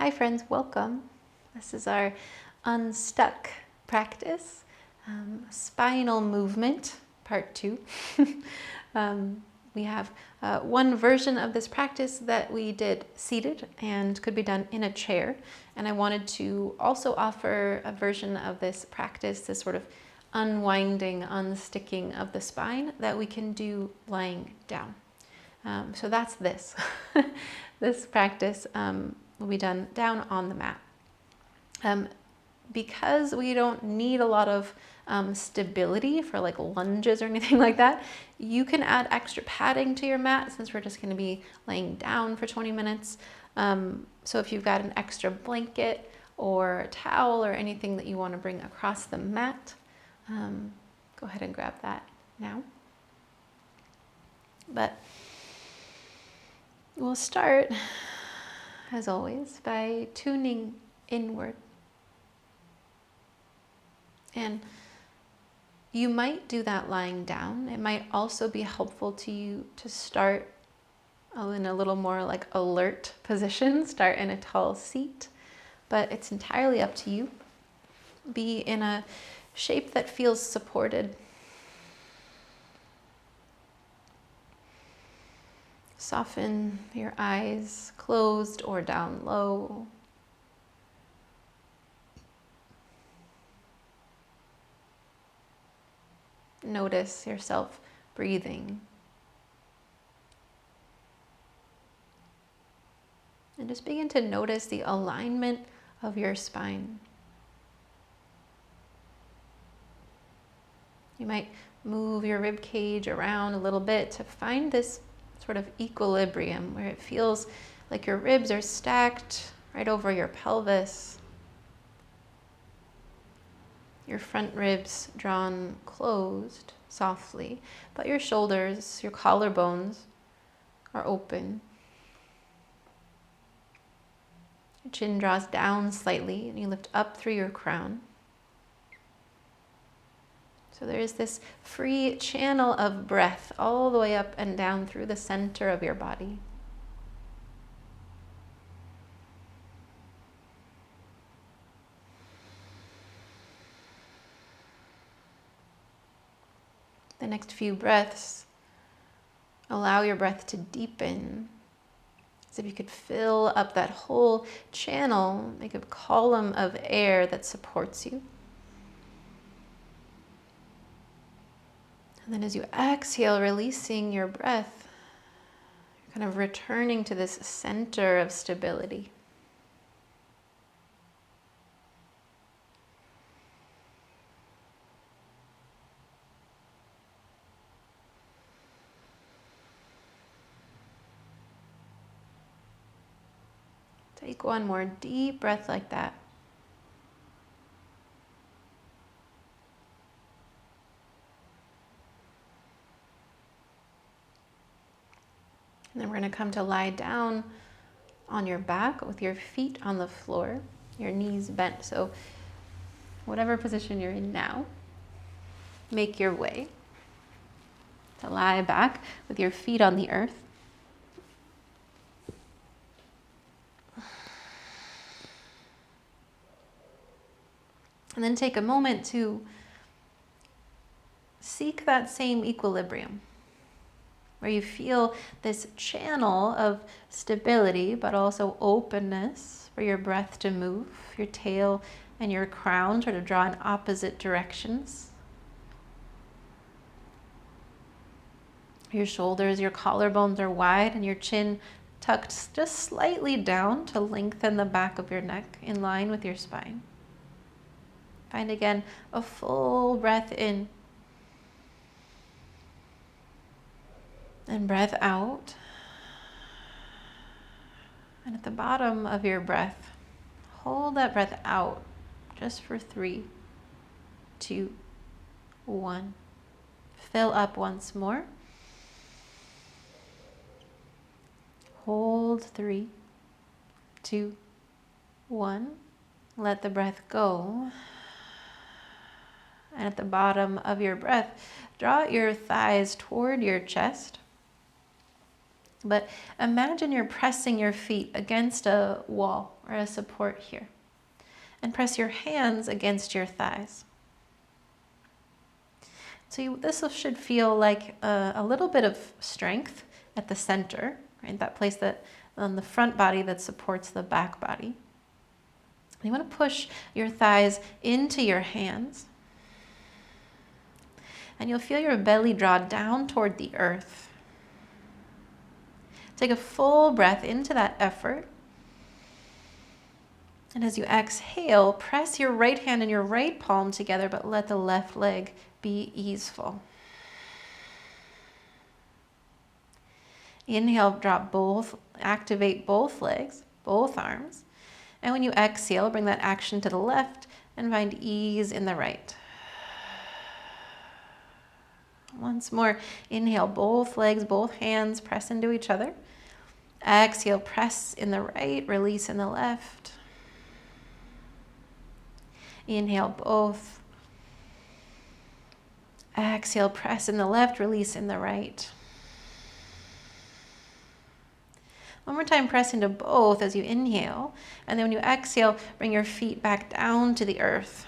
Hi friends, welcome. This is our unstuck practice, spinal movement, part 2. We have one version of this practice that we did seated and could be done in a chair. And I wanted to also offer a version of this practice, this sort of unwinding, unsticking of the spine that we can do lying down. So that's this. This practice will be done down on the mat. Because we don't need a lot of stability for like lunges or anything like that, you can add extra padding to your mat since we're just going to be laying down for 20 minutes. So if you've got an extra blanket or a towel or anything that you want to bring across the mat, go ahead and grab that now. But we'll start, as always, by tuning inward. And you might do that lying down. It might also be helpful to you to start in a little more like alert position, start in a tall seat, but it's entirely up to you. Be in a shape that feels supported. Soften your eyes, closed or down low. Notice yourself breathing. And just begin to notice the alignment of your spine. You might move your rib cage around a little bit to find this sort of equilibrium where it feels like your ribs are stacked right over your pelvis. Your front ribs drawn closed softly, but your shoulders, your collarbones are open. Your chin draws down slightly and you lift up through your crown. So there is this free channel of breath all the way up and down through the center of your body. The next few breaths, allow your breath to deepen, as if you could fill up that whole channel, make a column of air that supports you. And then as you exhale, releasing your breath, you're kind of returning to this center of stability. Take one more deep breath like that. And then we're going to come to lie down on your back with your feet on the floor, your knees bent. So whatever position you're in now, make your way to lie back with your feet on the earth. And then take a moment to seek that same equilibrium, where you feel this channel of stability, but also openness for your breath to move, your tail and your crown sort of draw in opposite directions. Your shoulders, your collarbones are wide and your chin tucked just slightly down to lengthen the back of your neck in line with your spine. Find again a full breath in and breath out. And at the bottom of your breath, hold that breath out just for 3, 2, 1. Fill up once more. Hold 3, 2, 1. Let the breath go. And at the bottom of your breath, draw your thighs toward your chest. But imagine you're pressing your feet against a wall or a support here. And press your hands against your thighs. So this should feel like a little bit of strength at the center, right? That place that on the front body that supports the back body. You want to push your thighs into your hands. And you'll feel your belly draw down toward the earth. Take a full breath into that effort. And as you exhale, press your right hand and your right palm together, but let the left leg be easeful. Inhale, activate both legs, both arms. And when you exhale, bring that action to the left and find ease in the right. Once more, inhale, both legs, both hands press into each other. Exhale, press in the right, release in the left. Inhale, both. Exhale, press in the left, release in the right. One more time, press into both as you inhale. And then when you exhale, bring your feet back down to the earth.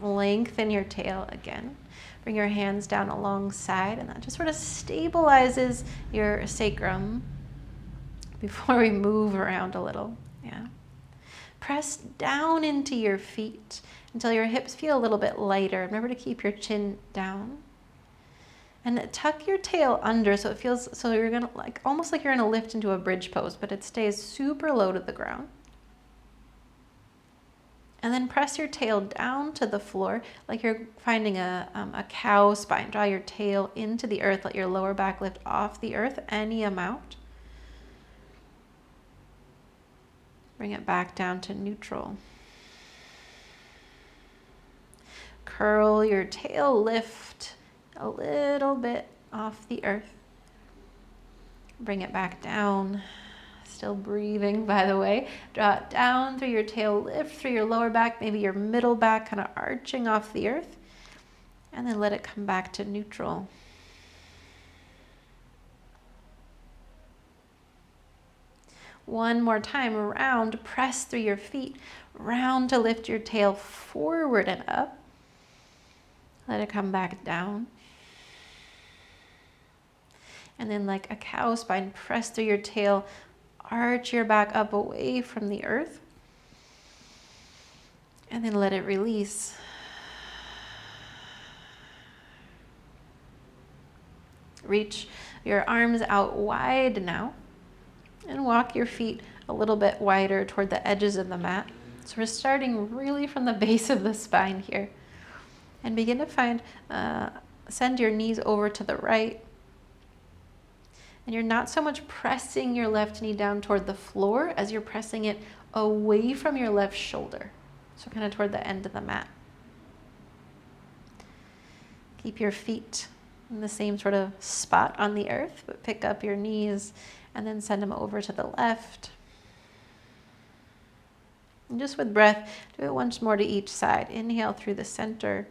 Lengthen your tail again. Bring your hands down alongside, and that just sort of stabilizes your sacrum before we move around a little. Yeah. Press down into your feet until your hips feel a little bit lighter. Remember to keep your chin down. And tuck your tail under so it feels, so you're gonna almost like you're gonna lift into a bridge pose, but it stays super low to the ground. And then press your tail down to the floor like you're finding a cow spine. Draw your tail into the earth. Let your lower back lift off the earth any amount. Bring it back down to neutral. Curl your tail, lift a little bit off the earth. Bring it back down. Still breathing, by the way. Draw it down through your tail, lift through your lower back, maybe your middle back kind of arching off the earth. And then let it come back to neutral. One more time, round, press through your feet, round to lift your tail forward and up. Let it come back down. And then like a cow spine, press through your tail, arch your back up away from the earth. And then let it release. Reach your arms out wide now. And walk your feet a little bit wider toward the edges of the mat. So we're starting really from the base of the spine here. And begin to find, send your knees over to the right. And you're not so much pressing your left knee down toward the floor as you're pressing it away from your left shoulder. So kind of toward the end of the mat. Keep your feet in the same sort of spot on the earth, but pick up your knees and then send them over to the left. And just with breath, do it once more to each side. Inhale through the center.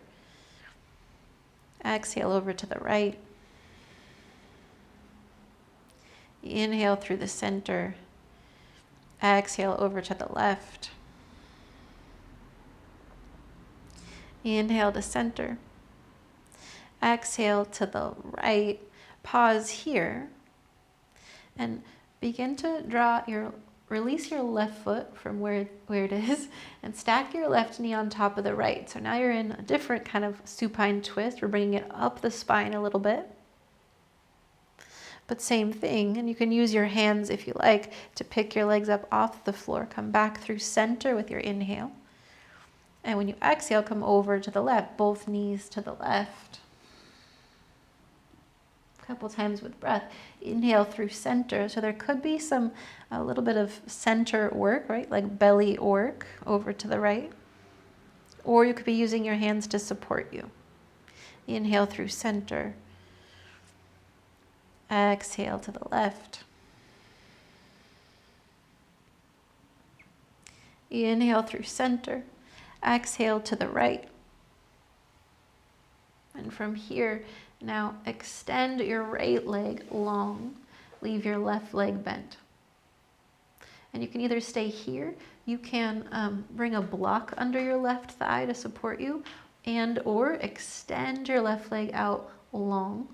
Exhale over to the right. Inhale through the center. Exhale over to the left. Inhale to center. Exhale to the right. Pause here. And begin to release your left foot from where it is and stack your left knee on top of the right. So now you're in a different kind of supine twist. We're bringing it up the spine a little bit. But same thing, and you can use your hands if you like to pick your legs up off the floor. Come back through center with your inhale. And when you exhale, come over to the left, both knees to the left. A couple times with breath. Inhale through center. So there could be a little bit of center work, right? Like belly work over to the right. Or you could be using your hands to support you. Inhale through center. Exhale to the left. Inhale through center. Exhale to the right. And from here, now extend your right leg long. leave your left leg bent. And you can either stay here, you can bring a block under your left thigh to support you, and or extend your left leg out long.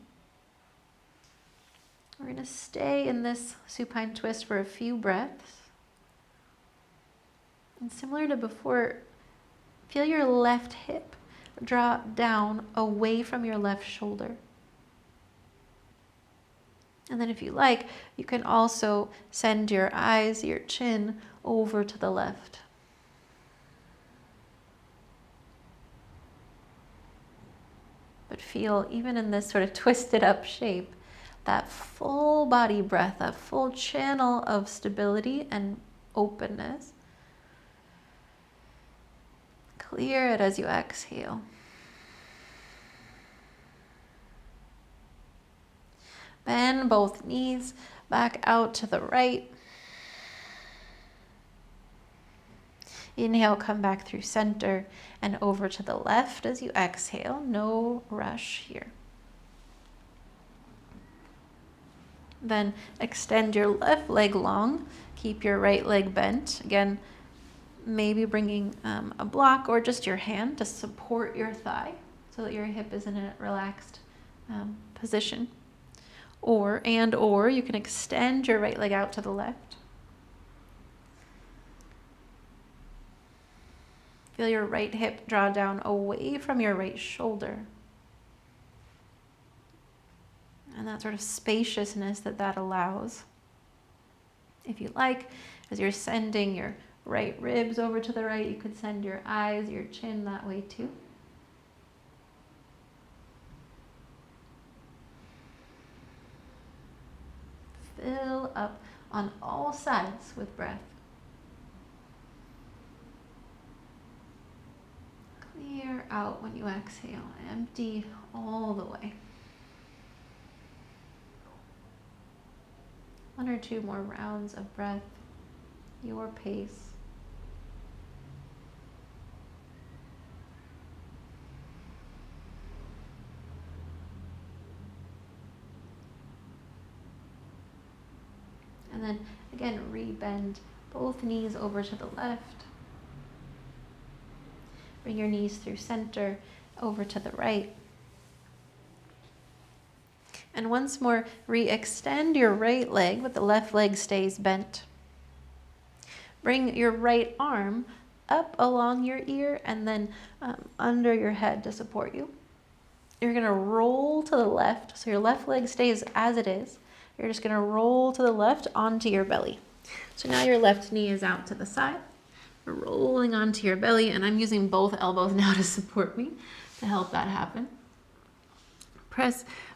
We're going to stay in this supine twist for a few breaths. And similar to before, feel your left hip drop down away from your left shoulder. And then if you like, you can also send your eyes, your chin over to the left. But feel, even in this sort of twisted up shape, that full body breath, that full channel of stability and openness. Clear it as you exhale. Bend both knees back out to the right. Inhale, come back through center and over to the left as you exhale. No rush here. Then extend your left leg long. Keep your right leg bent. Again, maybe bringing a block or just your hand to support your thigh so that your hip is in a relaxed position. Or you can extend your right leg out to the left. Feel your right hip draw down away from your right shoulder. And that sort of spaciousness that allows. If you like, as you're sending your right ribs over to the right, you could send your eyes, your chin that way too. Fill up on all sides with breath. Clear out when you exhale. Empty all the way. One or two more rounds of breath, your pace. And then again, rebend both knees over to the left. Bring your knees through center, over to the right. And once more, re-extend your right leg, but the left leg stays bent. Bring your right arm up along your ear and then under your head to support you. You're going to roll to the left, so your left leg stays as it is. You're just going to roll to the left onto your belly. So now your left knee is out to the side. We're rolling onto your belly, and I'm using both elbows now to support me to help that happen.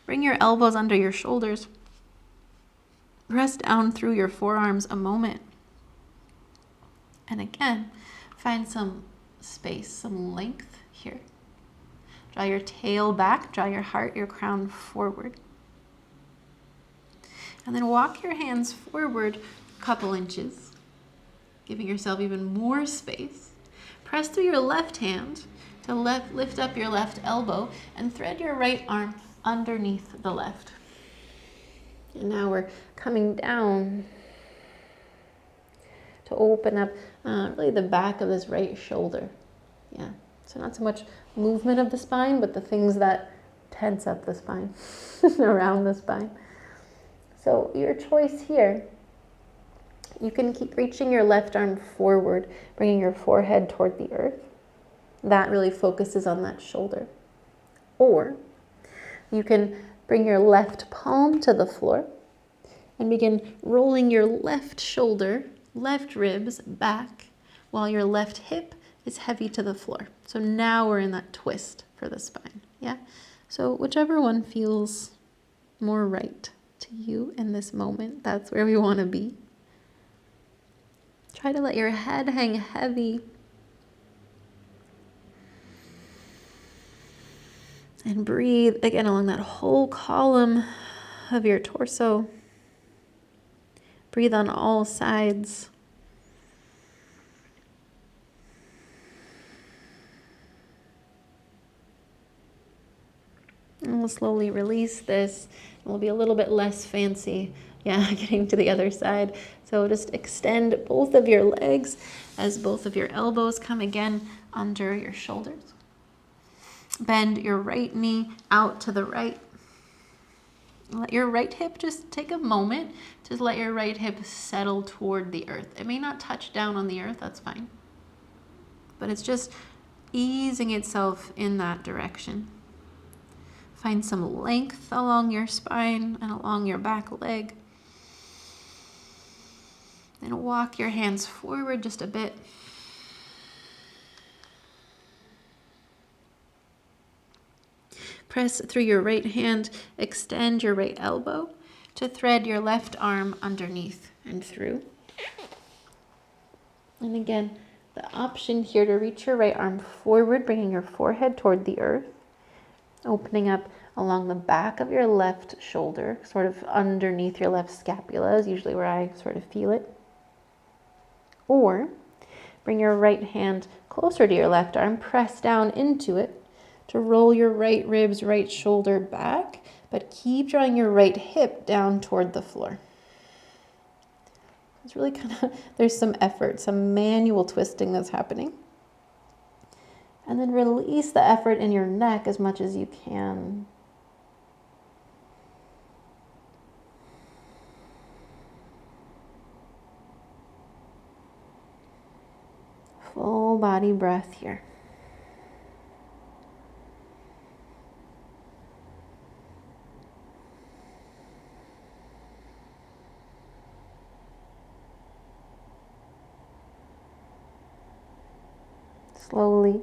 Bring your elbows under your shoulders. Press down through your forearms a moment. And again, find some space, some length here. Draw your tail back, draw your heart, your crown forward. And then walk your hands forward a couple inches, giving yourself even more space. Press through your left hand to lift up your left elbow and thread your right arm underneath the left. And now we're coming down to open up really the back of this right shoulder. Yeah, so not so much movement of the spine, but the things that tense up the spine, around the spine. So your choice here, you can keep reaching your left arm forward, bringing your forehead toward the earth. That really focuses on that shoulder. Or you can bring your left palm to the floor and begin rolling your left shoulder, left ribs back while your left hip is heavy to the floor. So now we're in that twist for the spine. Yeah. So whichever one feels more right to you in this moment, that's where we want to be. Try to let your head hang heavy. And breathe again along that whole column of your torso. Breathe on all sides. And we'll slowly release this. It will be a little bit less fancy. Yeah, getting to the other side. So just extend both of your legs as both of your elbows come again under your shoulders. Bend your right knee out to the right. Let your right hip just take a moment to let your right hip settle toward the earth. It may not touch down on the earth, that's fine. But it's just easing itself in that direction. Find some length along your spine and along your back leg. Then walk your hands forward just a bit. Press through your right hand, extend your right elbow to thread your left arm underneath and through. And again, the option here to reach your right arm forward, bringing your forehead toward the earth, opening up along the back of your left shoulder, sort of underneath your left scapula is usually where I sort of feel it. Or bring your right hand closer to your left arm, press down into it to roll your right ribs, right shoulder back, but keep drawing your right hip down toward the floor. It's really there's some effort, some manual twisting that's happening. And then release the effort in your neck as much as you can. Full body breath here. Slowly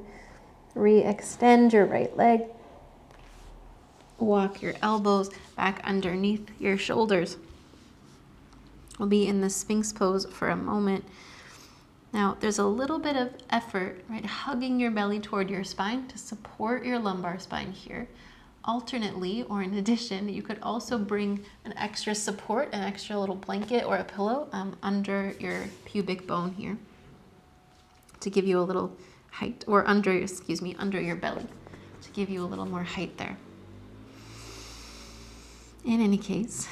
re-extend your right leg. Walk your elbows back underneath your shoulders. We'll be in the Sphinx pose for a moment. Now, there's a little bit of effort, right? Hugging your belly toward your spine to support your lumbar spine here. Alternately, or in addition, you could also bring an extra support, an extra little blanket or a pillow under your pubic bone here to give you a little height, or under your belly to give you a little more height there. In any case,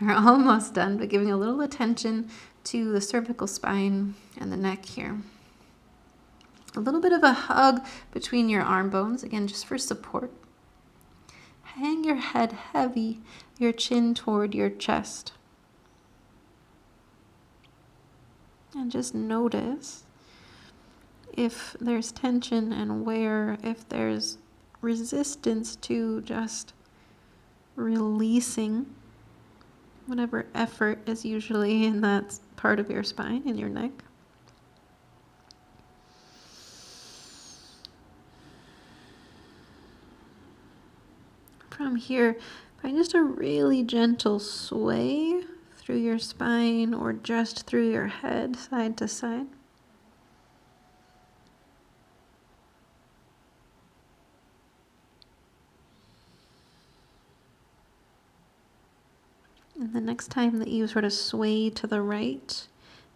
we're almost done, but giving a little attention to the cervical spine and the neck here. A little bit of a hug between your arm bones, again, just for support. Hang your head heavy, your chin toward your chest. And just notice if there's tension and where, if there's resistance to just releasing whatever effort is usually in that part of your spine, in your neck. From here, find just a really gentle sway through your spine or just through your head, side to side. And the next time that you sort of sway to the right,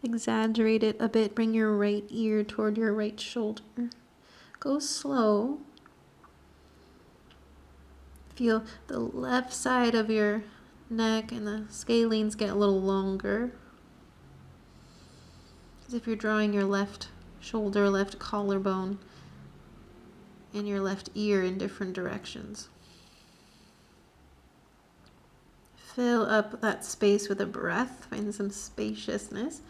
exaggerate it a bit, bring your right ear toward your right shoulder. Go slow. Feel the left side of your neck and the scalenes get a little longer. As if you're drawing your left shoulder, left collarbone, and your left ear in different directions. Fill up that space with a breath, find some spaciousness.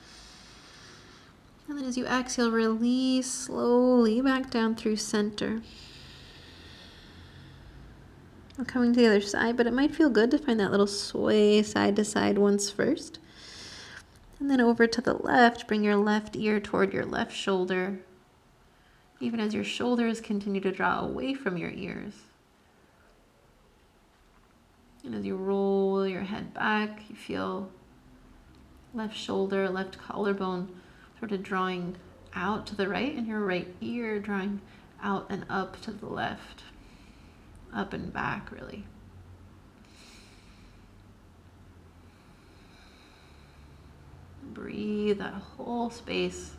And then as you exhale, release slowly back down through center. I'm coming to the other side, but it might feel good to find that little sway side to side once first. And then over to the left, bring your left ear toward your left shoulder, even as your shoulders continue to draw away from your ears. And as you roll your head back, you feel left shoulder, left collarbone sort of drawing out to the right, and your right ear drawing out and up to the left. Up and back, really. Breathe that whole space.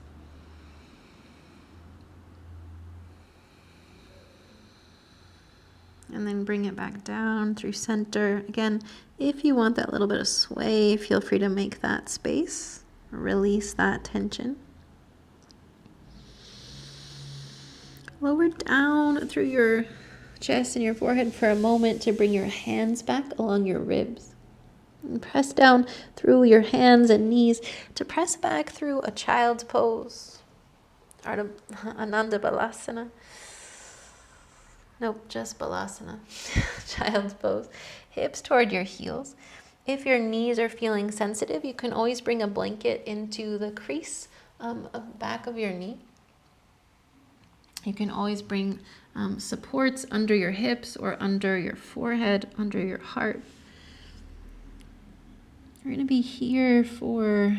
And then bring it back down through center. Again, if you want that little bit of sway, feel free to make that space. Release that tension. Lower down through your chest and your forehead for a moment to bring your hands back along your ribs. And press down through your hands and knees to press back through a child's pose. Ardha Ananda Balasana. Nope, just Balasana. Child's pose. Hips toward your heels. If your knees are feeling sensitive, you can always bring a blanket into the crease of the back of your knee. You can always bring supports under your hips or under your forehead, under your heart. We're going to be here for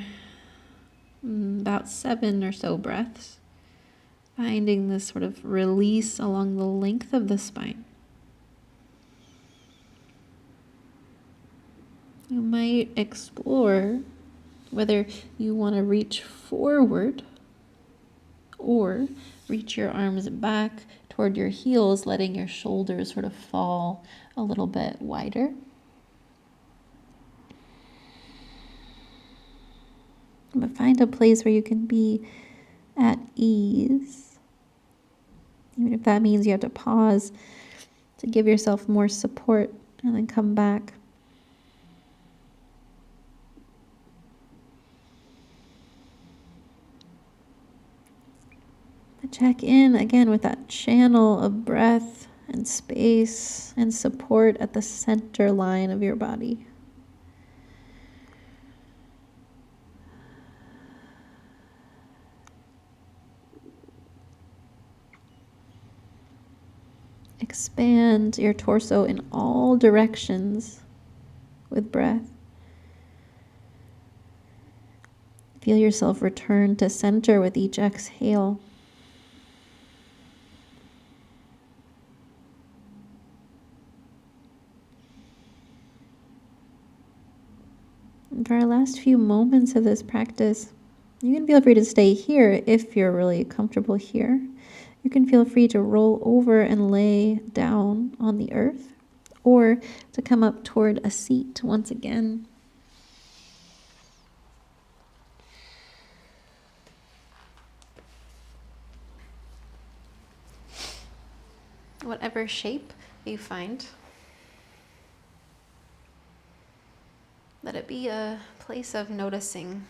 about 7 or so breaths, finding this sort of release along the length of the spine. You might explore whether you want to reach forward or reach your arms back toward your heels, letting your shoulders sort of fall a little bit wider. But find a place where you can be at ease, even if that means you have to pause to give yourself more support and then come back. Check in again with that channel of breath and space and support at the center line of your body. Expand your torso in all directions with breath. Feel yourself return to center with each exhale. And for our last few moments of this practice, you can feel free to stay here if you're really comfortable here. You can feel free to roll over and lay down on the earth, or to come up toward a seat once again. Whatever shape you find, let it be a place of noticing.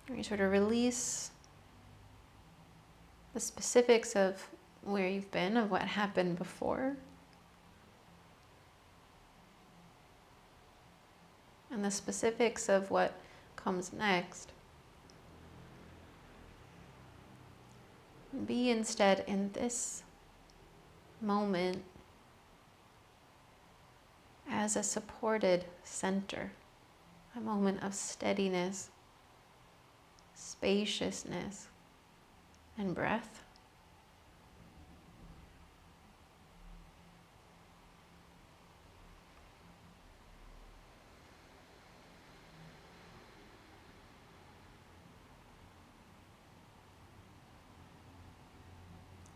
Where you sort of release the specifics of where you've been, of what happened before, and the specifics of what comes next. Be instead in this moment as a supported center, a moment of steadiness, spaciousness, and breath.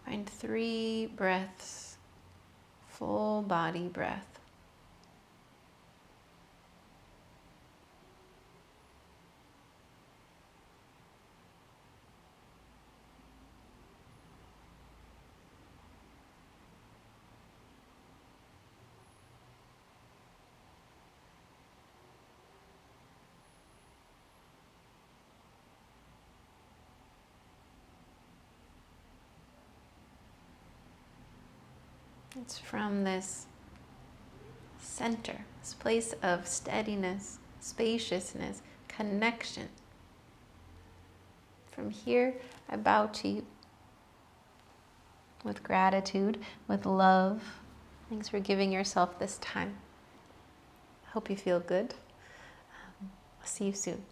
Find 3 breaths, full body breath. It's from this center, this place of steadiness, spaciousness, connection. From here, I bow to you with gratitude, with love. Thanks for giving yourself this time. I hope you feel good. I'll see you soon.